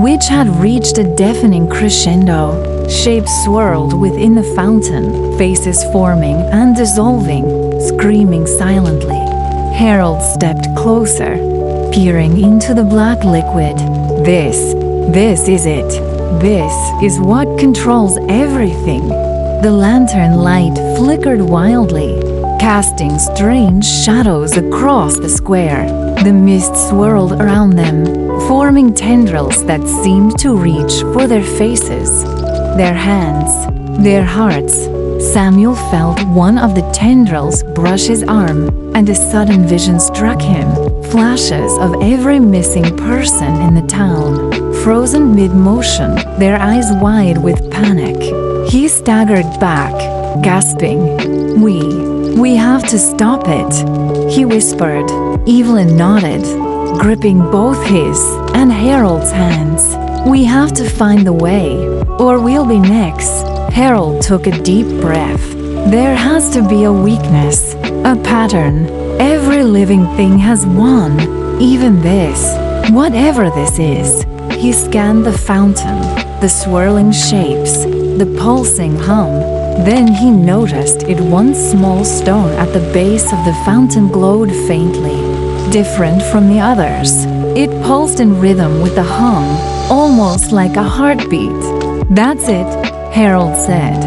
which had reached a deafening crescendo. Shapes swirled within the fountain, faces forming and dissolving, screaming silently. Harold stepped closer, peering into the black liquid. This is it. This is what controls everything." The lantern light flickered wildly, casting strange shadows across the square. The mist swirled around them, forming tendrils that seemed to reach for their faces, their hands, their hearts. Samuel felt one of the tendrils brush his arm, and a sudden vision struck him. Flashes of every missing person in the town, frozen mid-motion, their eyes wide with panic. He staggered back, gasping, We have to stop it," he whispered. Evelyn nodded, gripping both his and Harold's hands. "We have to find the way, or we'll be next." Harold took a deep breath. There has to be a weakness, a pattern. Every living thing has one, even this. Whatever this is. He scanned the fountain, the swirling shapes, the pulsing hum. Then he noticed one small stone at the base of the fountain glowed faintly, different from the others. It pulsed in rhythm with the hum, almost like a heartbeat. "That's it," Harold said,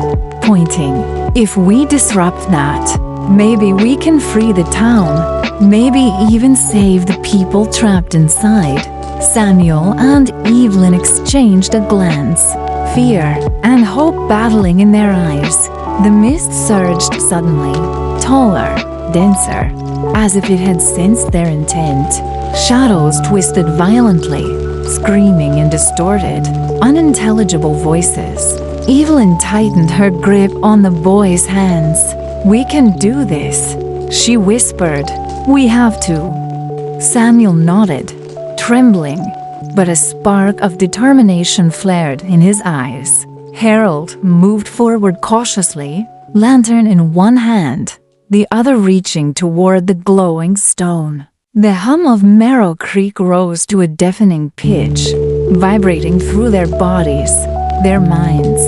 pointing. "If we disrupt that, maybe we can free the town, maybe even save the people trapped inside." Samuel and Evelyn exchanged a glance, fear and hope battling in their eyes. The mist surged suddenly, taller, denser, as if it had sensed their intent. Shadows twisted violently, screaming in distorted, unintelligible voices. Evelyn tightened her grip on the boy's hands. "We can do this," she whispered. "We have to." Samuel nodded, trembling, but a spark of determination flared in his eyes. Harold moved forward cautiously, lantern in one hand, the other reaching toward the glowing stone. The hum of Marrow Creek rose to a deafening pitch, vibrating through their bodies, their minds,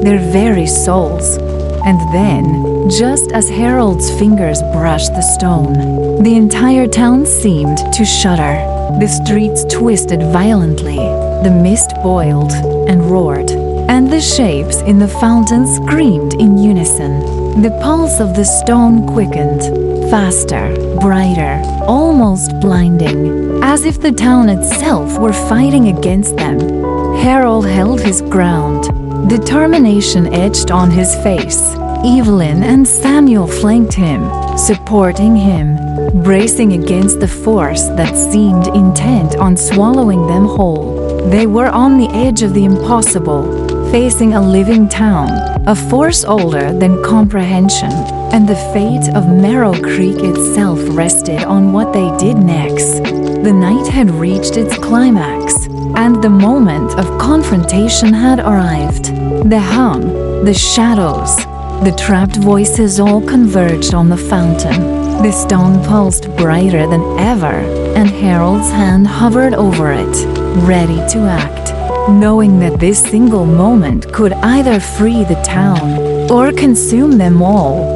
their very souls. And then, just as Harold's fingers brushed the stone, the entire town seemed to shudder. The streets twisted violently, the mist boiled and roared, and the shapes in the fountain screamed in unison. The pulse of the stone quickened, faster, brighter, almost blinding, as if the town itself were fighting against them. Harold held his ground, determination etched on his face. Evelyn and Samuel flanked him, supporting him, bracing against the force that seemed intent on swallowing them whole. They were on the edge of the impossible, facing a living town, a force older than comprehension, and the fate of Marrow Creek itself rested on what they did next. The night had reached its climax, and the moment of confrontation had arrived. The hum, the shadows, the trapped voices all converged on the fountain. The stone pulsed brighter than ever, and Harold's hand hovered over it, ready to act, knowing that this single moment could either free the town or consume them all.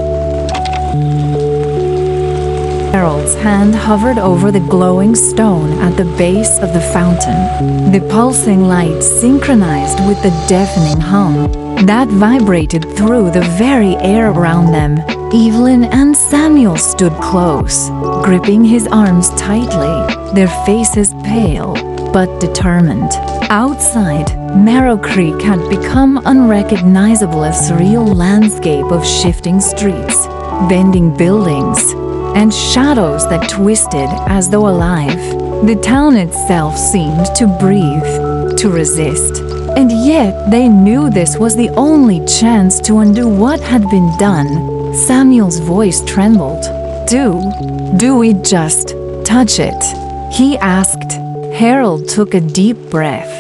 Harold's hand hovered over the glowing stone at the base of the fountain. The pulsing light synchronized with the deafening hum that vibrated through the very air around them. Evelyn and Samuel stood close, gripping his arms tightly, their faces pale, but determined. Outside, Marrow Creek had become unrecognizable, a surreal landscape of shifting streets, bending buildings, and shadows that twisted as though alive. The town itself seemed to breathe, to resist. And yet they knew this was the only chance to undo what had been done. Samuel's voice trembled. Do we just touch it?" he asked. Harold took a deep breath,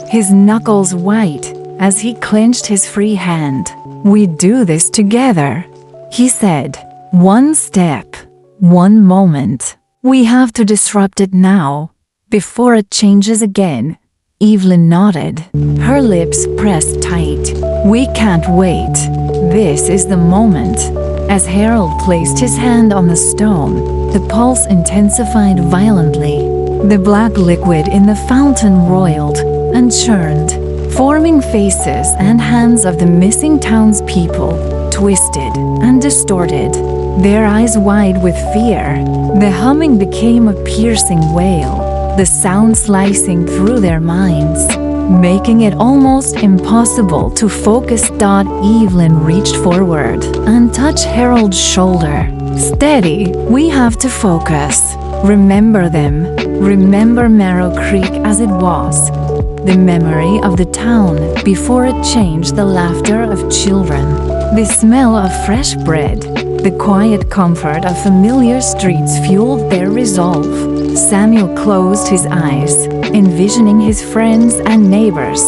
his knuckles white as he clenched his free hand. "We do this together," he said. "One step, one moment. We have to disrupt it now, before it changes again." Evelyn nodded, her lips pressed tight. "We can't wait. This is the moment." As Harold placed his hand on the stone, the pulse intensified violently. The black liquid in the fountain roiled and churned, forming faces and hands of the missing townspeople, twisted and distorted, their eyes wide with fear. The humming became a piercing wail, the sound slicing through their minds, making it almost impossible to focus. Evelyn reached forward and touched Harold's shoulder. "Steady, we have to focus. Remember them. Remember Marrow Creek as it was. The memory of the town before it changed, the laughter of children, the smell of fresh bread, the quiet comfort of familiar streets fueled their resolve." Samuel closed his eyes, envisioning his friends and neighbors,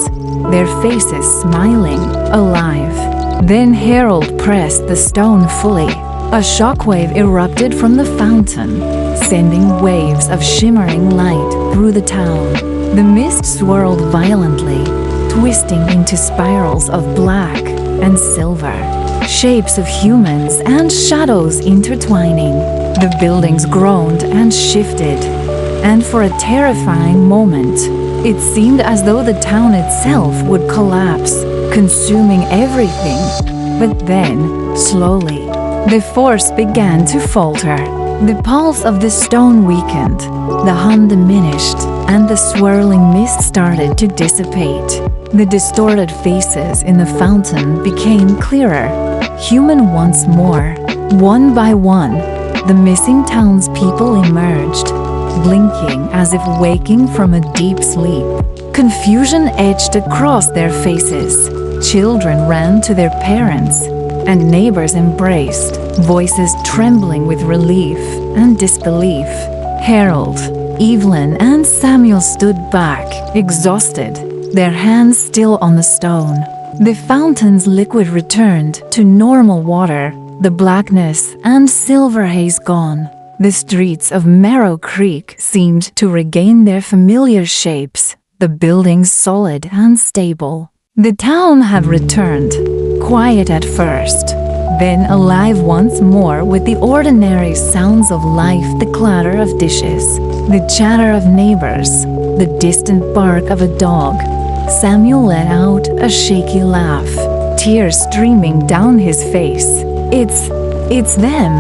their faces smiling, alive. Then Harold pressed the stone fully. A shockwave erupted from the fountain, sending waves of shimmering light through the town. The mist swirled violently, twisting into spirals of black and silver, shapes of humans and shadows intertwining. The buildings groaned and shifted, and for a terrifying moment, it seemed as though the town itself would collapse, consuming everything. But then, slowly, the force began to falter. The pulse of the stone weakened, the hum diminished, and the swirling mist started to dissipate. The distorted faces in the fountain became clearer, human once more. One by one, the missing townspeople emerged, blinking as if waking from a deep sleep. Confusion etched across their faces. Children ran to their parents, and neighbors embraced, voices trembling with relief and disbelief. Harold, Evelyn, and Samuel stood back, exhausted, their hands still on the stone. The fountain's liquid returned to normal water, the blackness and silver haze gone. The streets of Marrow Creek seemed to regain their familiar shapes, the buildings solid and stable. The town had returned, quiet at first, then alive once more with the ordinary sounds of life, the clatter of dishes, the chatter of neighbors, the distant bark of a dog. Samuel let out a shaky laugh, tears streaming down his face. It's them.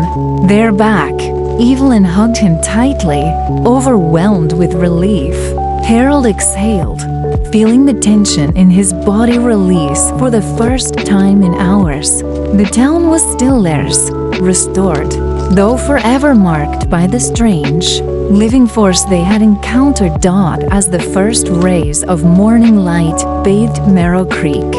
They're back." Evelyn hugged him tightly, overwhelmed with relief. Harold exhaled, feeling the tension in his body release for the first time in hours. The town was still theirs, restored, though forever marked by the strange, living force they had encountered. As the first rays of morning light bathed Marrow Creek,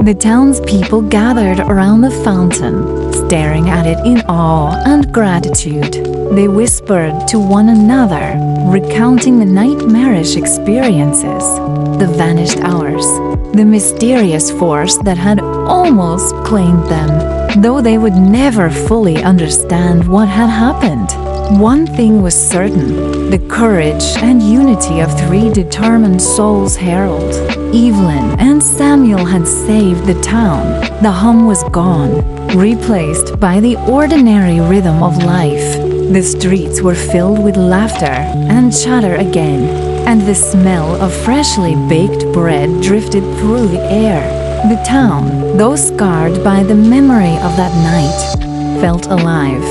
the townspeople gathered around the fountain, staring at it in awe and gratitude. They whispered to one another, recounting the nightmarish experiences, the vanished hours, the mysterious force that had almost claimed them. Though they would never fully understand what had happened, one thing was certain: the courage and unity of three determined souls. Harold, Evelyn, and Samuel had saved the town. The hum was gone, replaced by the ordinary rhythm of life. The streets were filled with laughter and chatter again, and the smell of freshly baked bread drifted through the air. The town, though scarred by the memory of that night, felt alive,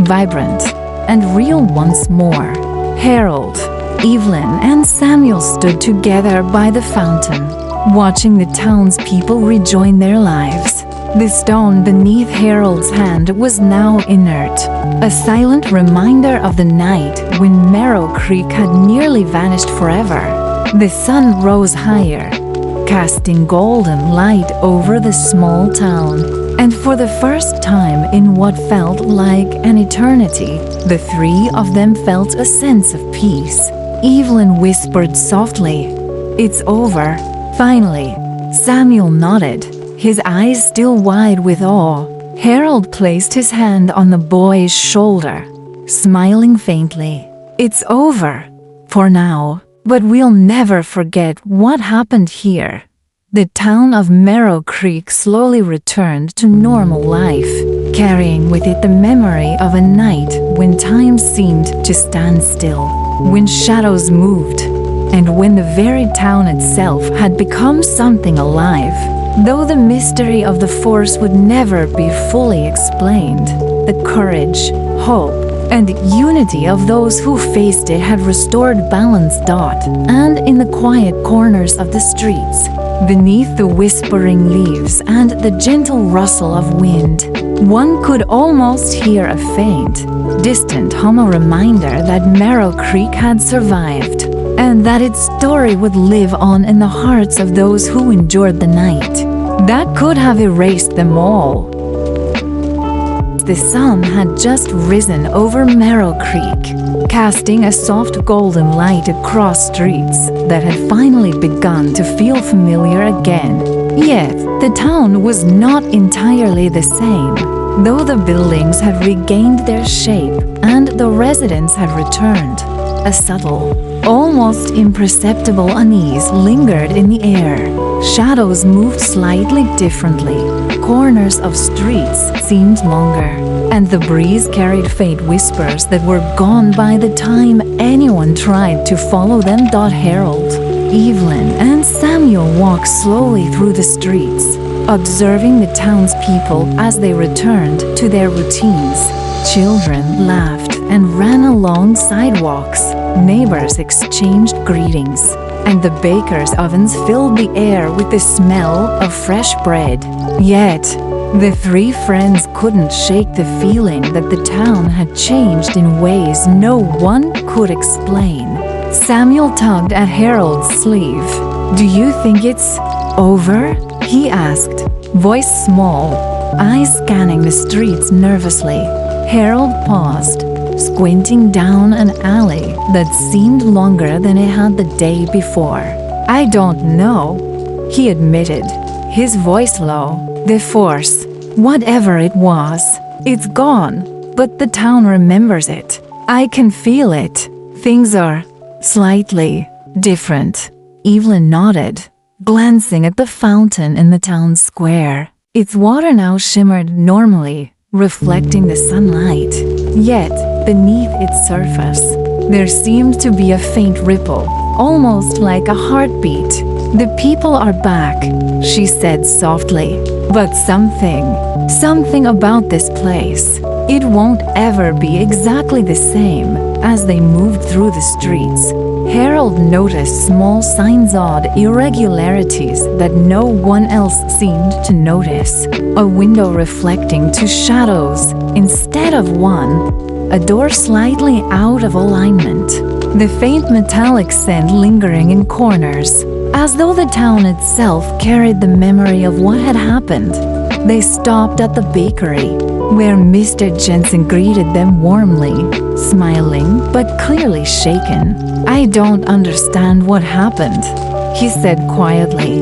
vibrant, and real once more. Harold, Evelyn and Samuel stood together by the fountain, watching the townspeople rejoin their lives. The stone beneath Harold's hand was now inert, a silent reminder of the night when Merrow Creek had nearly vanished forever. The sun rose higher, casting golden light over the small town, and for the first time in what felt like an eternity, the three of them felt a sense of peace. Evelyn whispered softly, "It's over." Finally, Samuel nodded, his eyes still wide with awe. Harold placed his hand on the boy's shoulder, smiling faintly. "It's over, for now, but we'll never forget what happened here." The town of Merrow Creek slowly returned to normal life, carrying with it the memory of a night when time seemed to stand still, when shadows moved, and when the very town itself had become something alive. Though the mystery of the force would never be fully explained, the courage, hope, and unity of those who faced it had restored balance. And in the quiet corners of the streets, beneath the whispering leaves and the gentle rustle of wind, one could almost hear a faint, distant hum, a reminder that Merrow Creek had survived, and that its story would live on in the hearts of those who endured the night that could have erased them all. The sun had just risen over Merrow Creek, casting a soft golden light across streets that had finally begun to feel familiar again. Yet, the town was not entirely the same. Though the buildings had regained their shape and the residents had returned, a subtle, almost imperceptible unease lingered in the air. Shadows moved slightly differently, corners of streets seemed longer, and the breeze carried faint whispers that were gone by the time anyone tried to follow them. Harold, Evelyn, and Samuel walked slowly through the streets, observing the townspeople as they returned to their routines. Children laughed and ran along sidewalks, neighbors exchanged greetings, and the bakers' ovens filled the air with the smell of fresh bread. Yet, the three friends couldn't shake the feeling that the town had changed in ways no one could explain. Samuel tugged at Harold's sleeve. "Do you think it's over?" he asked, voice small, eyes scanning the streets nervously. Harold paused, squinting down an alley that seemed longer than it had the day before. "I don't know," he admitted, his voice low. "The force, whatever it was, it's gone, but the town remembers it. I can feel it. Things are slightly different." Evelyn nodded, glancing at the fountain in the town square. Its water now shimmered normally, reflecting the sunlight. Yet, beneath its surface, there seemed to be a faint ripple, almost like a heartbeat. "The people are back," she said softly. "But something about this place, it won't ever be exactly the same." As they moved through the streets, Harold noticed small signs, odd irregularities that no one else seemed to notice. A window reflecting two shadows instead of one, a door slightly out of alignment, the faint metallic scent lingering in corners, as though the town itself carried the memory of what had happened. They stopped at the bakery, where Mr. Jensen greeted them warmly, smiling but clearly shaken. "I don't understand what happened," he said quietly.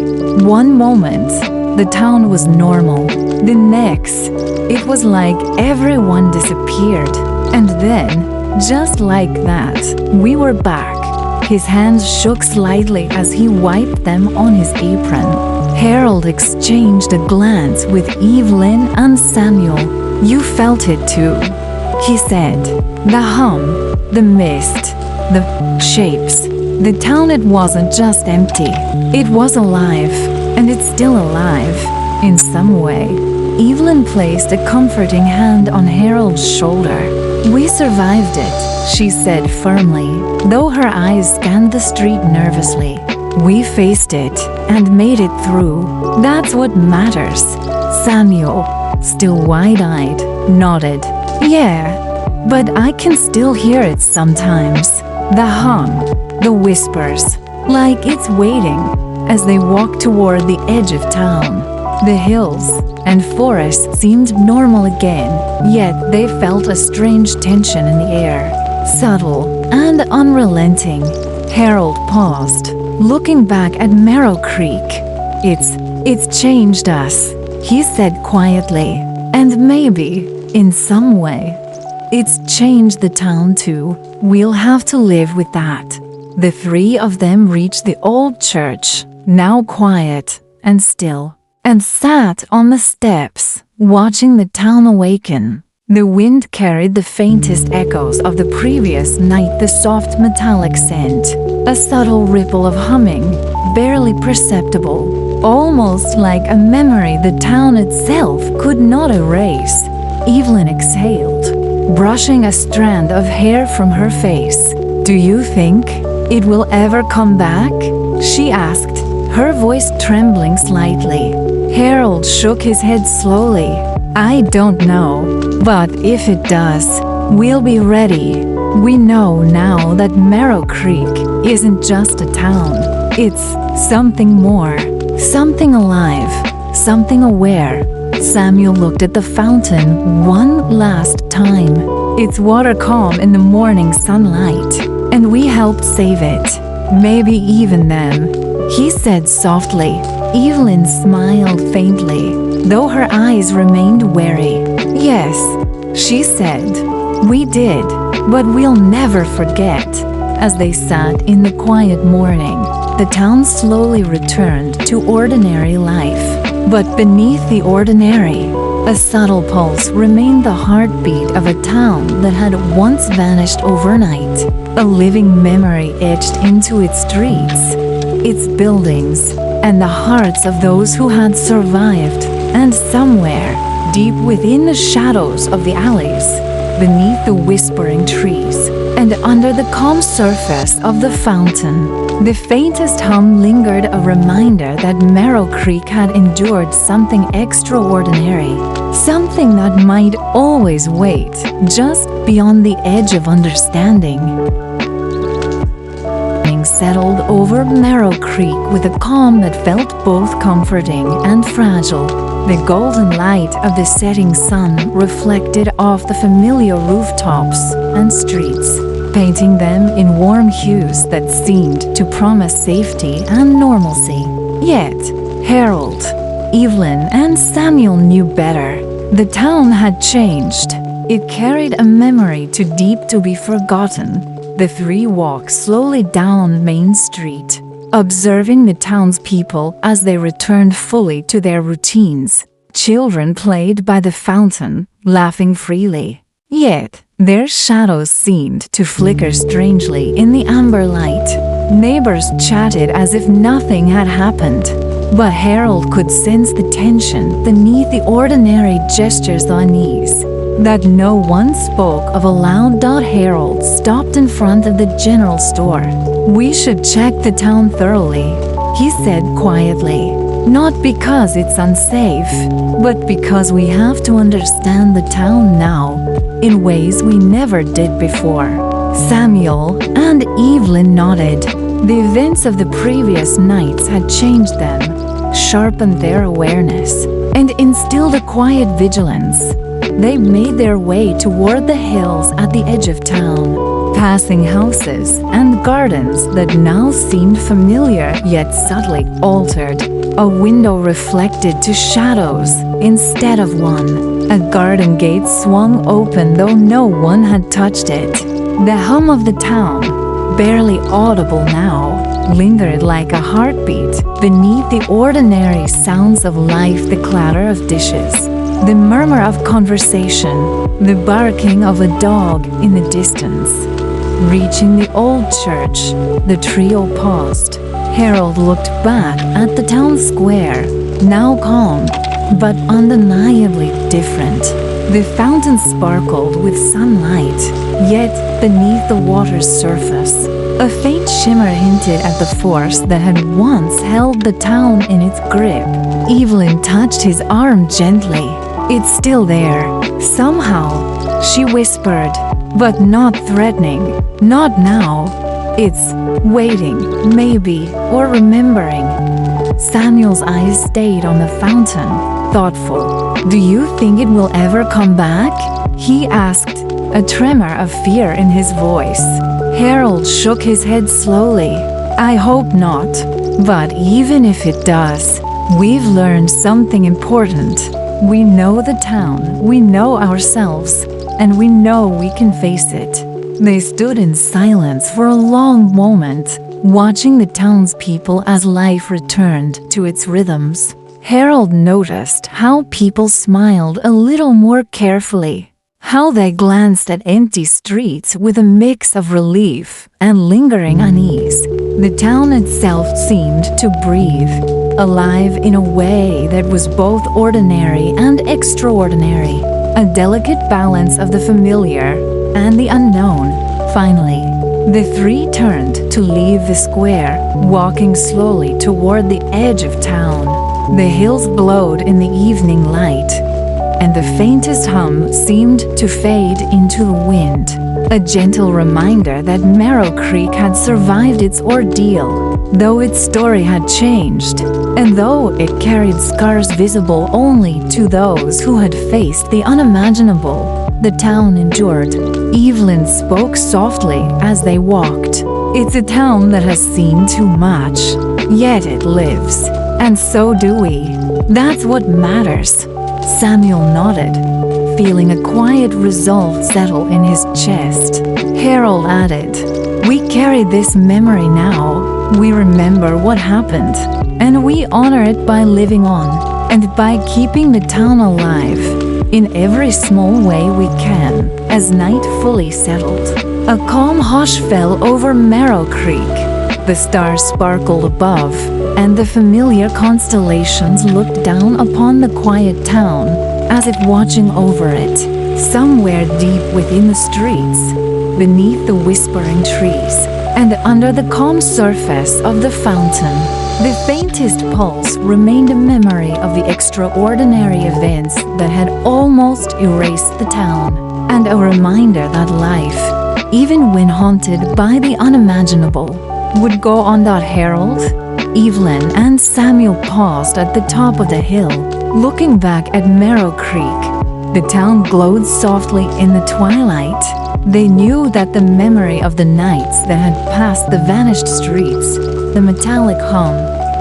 One moment, the town was normal. The next, it was like everyone disappeared. And then, just like that, we were back. His hands shook slightly as he wiped them on his apron. Harold exchanged a glance with Evelyn and Samuel. "You felt it too," he said. "The hum, the mist, the shapes. The town, it wasn't just empty. It was alive, and it's still alive, in some way." Evelyn placed a comforting hand on Harold's shoulder. "We survived it," she said firmly, though her eyes scanned the street nervously. "We faced it and made it through. That's what matters." Samuel, still wide-eyed, nodded. "Yeah, but I can still hear it sometimes. The hum, the whispers, like it's waiting." As they walked toward the edge of town, the hills and forest seemed normal again, yet they felt a strange tension in the air, subtle and unrelenting. Harold paused, looking back at Merrow Creek. It's changed us," he said quietly, "and maybe, in some way, it's changed the town too. We'll have to live with that." The three of them reached the old church, now quiet and still, and sat on the steps, watching the town awaken. The wind carried the faintest echoes of the previous night, the soft metallic scent, a subtle ripple of humming, barely perceptible, almost like a memory the town itself could not erase. Evelyn exhaled, brushing a strand of hair from her face. "Do you think it will ever come back?" she asked, her voice trembling slightly. Harold shook his head slowly. "I don't know, but if it does, we'll be ready. We know now that Merrow Creek isn't just a town. It's something more, something alive, something aware." Samuel looked at the fountain one last time. Its water calm in the morning sunlight, and we helped save it. "Maybe even then," he said softly. Evelyn smiled faintly, though her eyes remained wary. "Yes," she said, "we did, but we'll never forget." As they sat in the quiet morning, the town slowly returned to ordinary life. But beneath the ordinary, a subtle pulse remained, the heartbeat of a town that had once vanished overnight, a living memory etched into its streets, its buildings, and the hearts of those who had survived. And somewhere, deep within the shadows of the alleys, beneath the whispering trees, and under the calm surface of the fountain, the faintest hum lingered, a reminder that Merrow Creek had endured something extraordinary, something that might always wait just beyond the edge of understanding. Settled over Merrow Creek with a calm that felt both comforting and fragile. The golden light of the setting sun reflected off the familiar rooftops and streets, painting them in warm hues that seemed to promise safety and normalcy. Yet, Harold, Evelyn, and Samuel knew better. The town had changed. It carried a memory too deep to be forgotten. The three walked slowly down Main Street, observing the townspeople as they returned fully to their routines. Children played by the fountain, laughing freely. Yet, their shadows seemed to flicker strangely in the amber light. Neighbors chatted as if nothing had happened. But Harold could sense the tension beneath the ordinary gestures on ease. That no one spoke of aloud. Harold stopped in front of the general store. "We should check the town thoroughly," he said quietly. "Not because it's unsafe, but because we have to understand the town now, in ways we never did before." Samuel and Evelyn nodded. The events of the previous nights had changed them, sharpened their awareness, and instilled a quiet vigilance. They made their way toward the hills at the edge of town, passing houses and gardens that now seemed familiar yet subtly altered. A window reflected two shadows instead of one. A garden gate swung open though no one had touched it. The hum of the town, barely audible now, lingered like a heartbeat beneath the ordinary sounds of life, the clatter of dishes, the murmur of conversation, the barking of a dog in the distance. Reaching the old church, the trio paused. Harold looked back at the town square, now calm, but undeniably different. The fountain sparkled with sunlight, yet beneath the water's surface, a faint shimmer hinted at the force that had once held the town in its grip. Evelyn touched his arm gently. "It's still there, somehow," she whispered, "but not threatening. Not now. It's waiting, maybe, or remembering." Samuel's eyes stayed on the fountain, thoughtful. "Do you think it will ever come back?" he asked, a tremor of fear in his voice. Harold shook his head slowly. "I hope not. But even if it does, we've learned something important. We know the town, we know ourselves, and we know we can face it." They stood in silence for a long moment, watching the townspeople as life returned to its rhythms. Harold noticed how people smiled a little more carefully, how they glanced at empty streets with a mix of relief and lingering unease. The town itself seemed to breathe, alive in a way that was both ordinary and extraordinary, a delicate balance of the familiar and the unknown. Finally, the three turned to leave the square, walking slowly toward the edge of town. The hills glowed in the evening light, and the faintest hum seemed to fade into the wind, a gentle reminder that Merrow Creek had survived its ordeal, though its story had changed, and though it carried scars visible only to those who had faced the unimaginable. The town endured. Evelyn spoke softly as they walked. "It's a town that has seen too much, yet it lives. And so do we. That's what matters." Samuel nodded, feeling a quiet resolve settle in his chest. Harold added, "We carry this memory now. We remember what happened, and we honor it by living on, and by keeping the town alive in every small way we can." As night fully settled, a calm hush fell over Merrow Creek. The stars sparkled above, and the familiar constellations looked down upon the quiet town, as if watching over it. Somewhere deep within the streets, beneath the whispering trees, and under the calm surface of the fountain, the faintest pulse remained a memory of the extraordinary events that had almost erased the town, and a reminder that life, even when haunted by the unimaginable, would go on. Harold, Evelyn, and Samuel paused at the top of the hill, looking back at Merrow Creek. The town glowed softly in the twilight. They knew that the memory of the nights that had passed, the vanished streets, the metallic hum,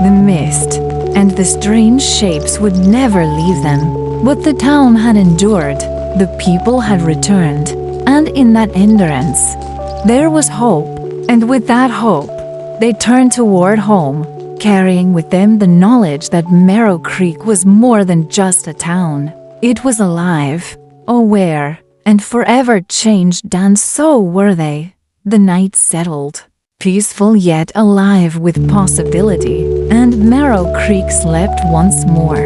the mist, and the strange shapes would never leave them. But the town had endured, the people had returned, and in that endurance, there was hope. And with that hope, they turned toward home, carrying with them the knowledge that Merrow Creek was more than just a town. It was alive, aware, and forever changed, and so were they. The night settled, peaceful yet alive with possibility, and Merrow Creek slept once more.